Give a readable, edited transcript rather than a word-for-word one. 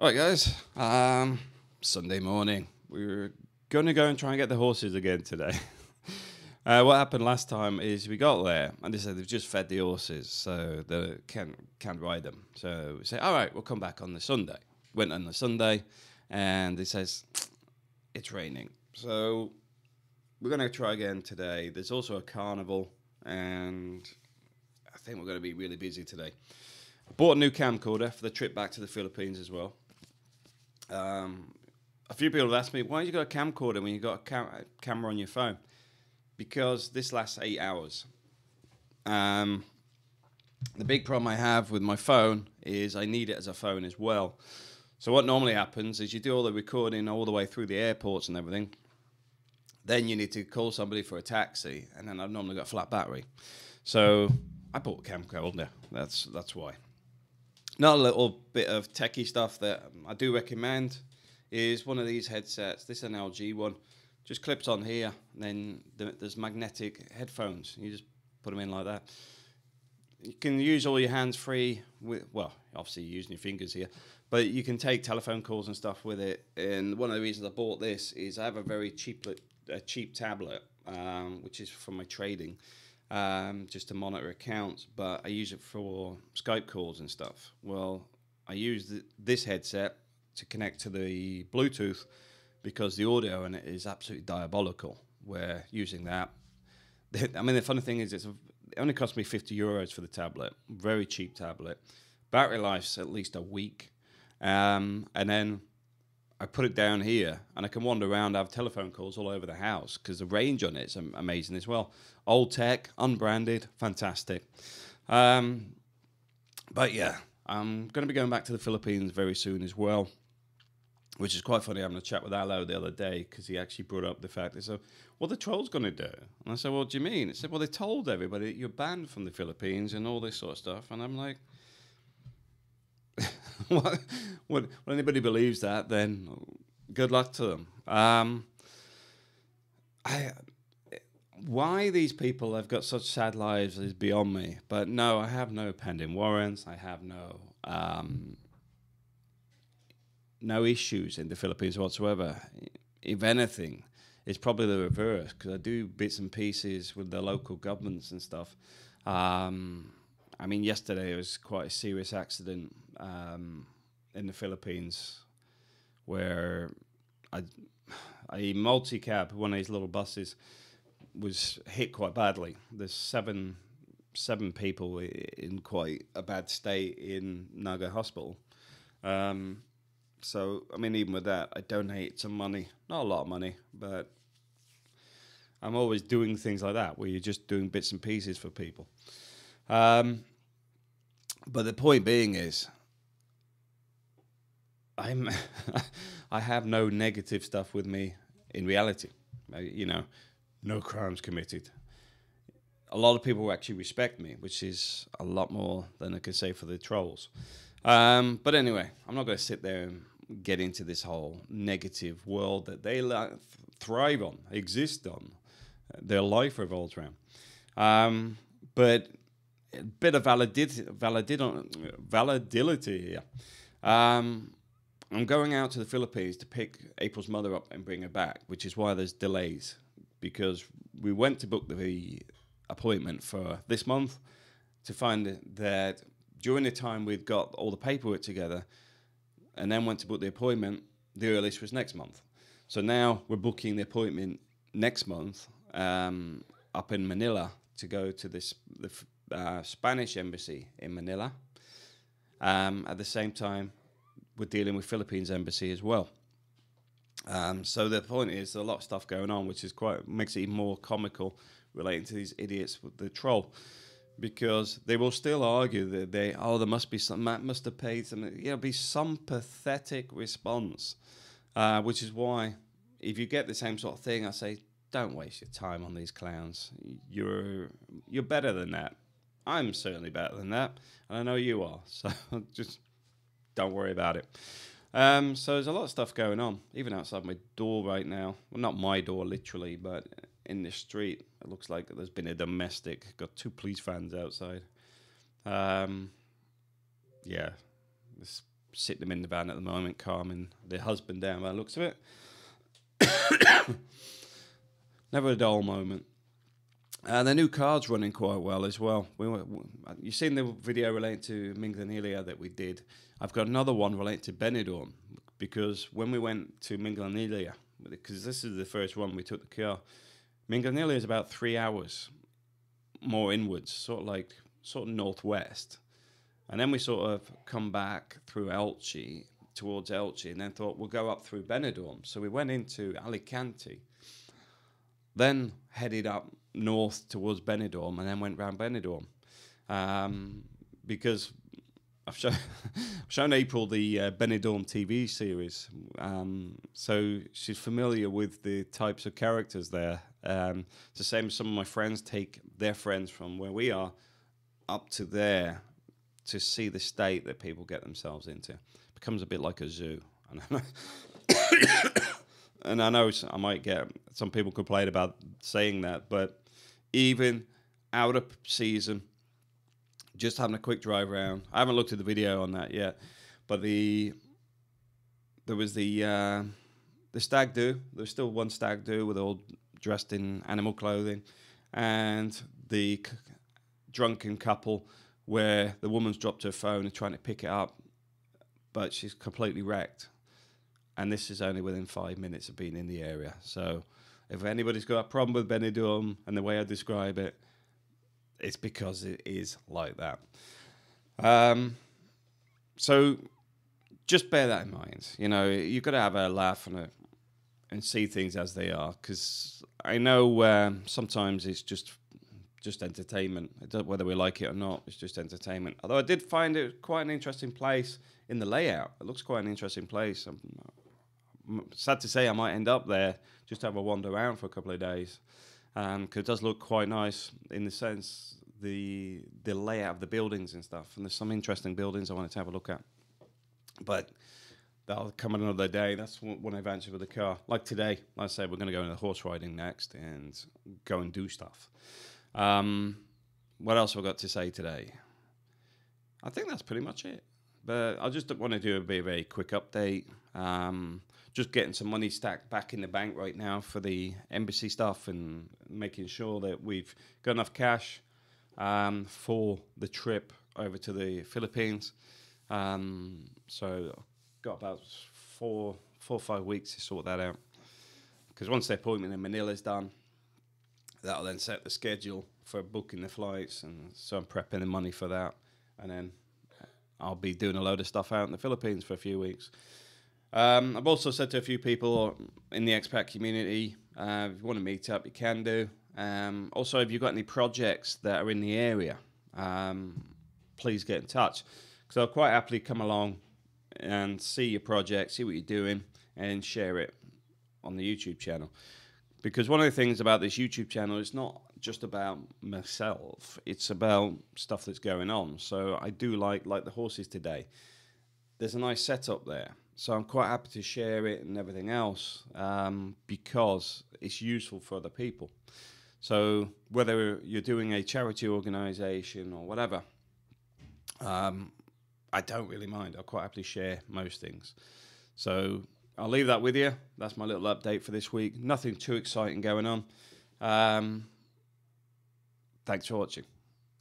Right, guys. Sunday morning. We were going to go and try and get the horses again today. What happened last time is we got there and they said they've just fed the horses, so they can't ride them. So we say, all right, we'll come back on the Sunday. Went on the Sunday, and it says it's raining. So we're going to try again today. There's also a carnival, and I think we're going to be really busy today. I bought a new camcorder for the trip back to the Philippines as well. A few people have asked me, why you got a camcorder when you got a camera on your phone? Because this lasts 8 hours. The big problem I have with my phone is I need it as a phone as well. So what normally happens is you do all the recording all the way through the airports and everything. Then you need to call somebody for a taxi, and then I've normally got a flat battery. So I bought a camcorder. That's why. Another little bit of techie stuff that I do recommend is one of these headsets. This is an LG one. Just clips on here, and then there's magnetic headphones. You just put them in like that. You can use all your hands free with, well, obviously you're using your fingers here, but you can take telephone calls and stuff with it. And one of the reasons I bought this is I have a very cheap tablet, which is for my trading. Just to monitor accounts, but I use it for Skype calls and stuff. Well, I use this headset to connect to the Bluetooth because the audio in it is absolutely diabolical. We're using that. I mean, the funny thing is it only cost me €50 for the tablet. Very cheap tablet. Battery life's at least a week. And then I put it down here, and I can wander around, have telephone calls all over the house because the range on it is amazing as well. Old tech, unbranded, fantastic. But yeah, I'm going to be going back to the Philippines very soon as well, which is quite funny. Having a chat with Allo the other day because he actually brought up the fact, he said, what are the trolls going to do? And I said, what do you mean? He said, well, they told everybody that you're banned from the Philippines and all this sort of stuff. And I'm like, when anybody believes that, then good luck to them. Why these people have got such sad lives is beyond me. But no, I have no pending warrants. I have no issues in the Philippines whatsoever. If anything, it's probably the reverse because I do bits and pieces with the local governments and stuff. I mean, yesterday it was quite a serious accident in the Philippines where a multi-cab, one of these little buses, was hit quite badly. There's seven people in quite a bad state in Naga Hospital. So, I mean, even with that, I donate some money. Not a lot of money, but I'm always doing things like that where you're just doing bits and pieces for people. But the point being is, I have no negative stuff with me in reality. No crimes committed. A lot of people actually respect me, which is a lot more than I can say for the trolls. But anyway, I'm not going to sit there and get into this whole negative world that they thrive on, exist on. Their life revolves around. But a bit of validity here. I'm going out to the Philippines to pick April's mother up and bring her back, which is why there's delays, because we went to book the appointment for this month to find that during the time we'd got all the paperwork together and then went to book the appointment, the earliest was next month. So now we're booking the appointment next month up in Manila to go to the Spanish embassy in Manila. At the same time, we're dealing with Philippines embassy as well. So the point is, there's a lot of stuff going on, which is makes it even more comical relating to these idiots with the troll, because they will still argue that there must be some, Matt must have paid some, be some pathetic response, which is why if you get the same sort of thing, I say, don't waste your time on these clowns. You're better than that. I'm certainly better than that, and I know you are. So just don't worry about it. So there's a lot of stuff going on, even outside my door right now. Well, not my door, literally, but in the street. It looks like there's been a domestic. Got 2 police vans outside. Yeah, there's sitting them in the van at the moment, calming the husband down by the looks of it. Never a dull moment. The new car's running quite well as well. You've seen the video relating to Minglanilla that we did. I've got another one related to Benidorm, because when we went to Minglanilla, because this is the first one we took the car, Minglanilla is about 3 hours more inwards, sort of northwest. And then we sort of come back through Elche, towards Elche, and then thought we'll go up through Benidorm. So we went into Alicante, then headed up north towards Benidorm, and then went round Benidorm. Because I've shown April the Benidorm TV series, so she's familiar with the types of characters there. It's the same as some of my friends take their friends from where we are up to there to see the state that people get themselves into. It becomes a bit like a zoo. And I know I might get some people complain about saying that, but even out of season, just having a quick drive around. I haven't looked at the video on that yet, but there was the stag do. There's still one stag do with all dressed in animal clothing, and the drunken couple where the woman's dropped her phone and trying to pick it up, but she's completely wrecked. And this is only within 5 minutes of being in the area. So if anybody's got a problem with Benidorm and the way I describe it, it's because it is like that. So just bear that in mind. You know, you've got to have a laugh and see things as they are. Because I know sometimes it's just entertainment. Whether we like it or not, it's just entertainment. Although I did find it quite an interesting place in the layout. It looks quite an interesting place. I'm sad to say I might end up there just to have a wander around for a couple of days, because it does look quite nice in the sense the layout of the buildings and stuff. And there's some interesting buildings I wanted to have a look at. But that'll come another day. That's when I venture with the car. Like today, like I said, we're going to go into horse riding next and go and do stuff. What else have I got to say today? I think that's pretty much it. But I just want to do a very quick update. Just getting some money stacked back in the bank right now for the embassy stuff and making sure that we've got enough cash for the trip over to the Philippines. So got about four or 5 weeks to sort that out. Because once the appointment in Manila is done, that'll then set the schedule for booking the flights. And so I'm prepping the money for that. And then I'll be doing a load of stuff out in the Philippines for a few weeks. I've also said to a few people in the expat community, if you want to meet up, you can do. Also, if you've got any projects that are in the area, please get in touch. Because I'll quite happily come along and see your project, see what you're doing, and share it on the YouTube channel. Because one of the things about this YouTube channel is not just about myself. It's about stuff that's going on. So I do like the horses today. There's a nice setup there. So I'm quite happy to share it and everything else because it's useful for other people. So whether you're doing a charity organization or whatever, I don't really mind. I'll quite happily share most things. So I'll leave that with you. That's my little update for this week. Nothing too exciting going on. Thanks for watching.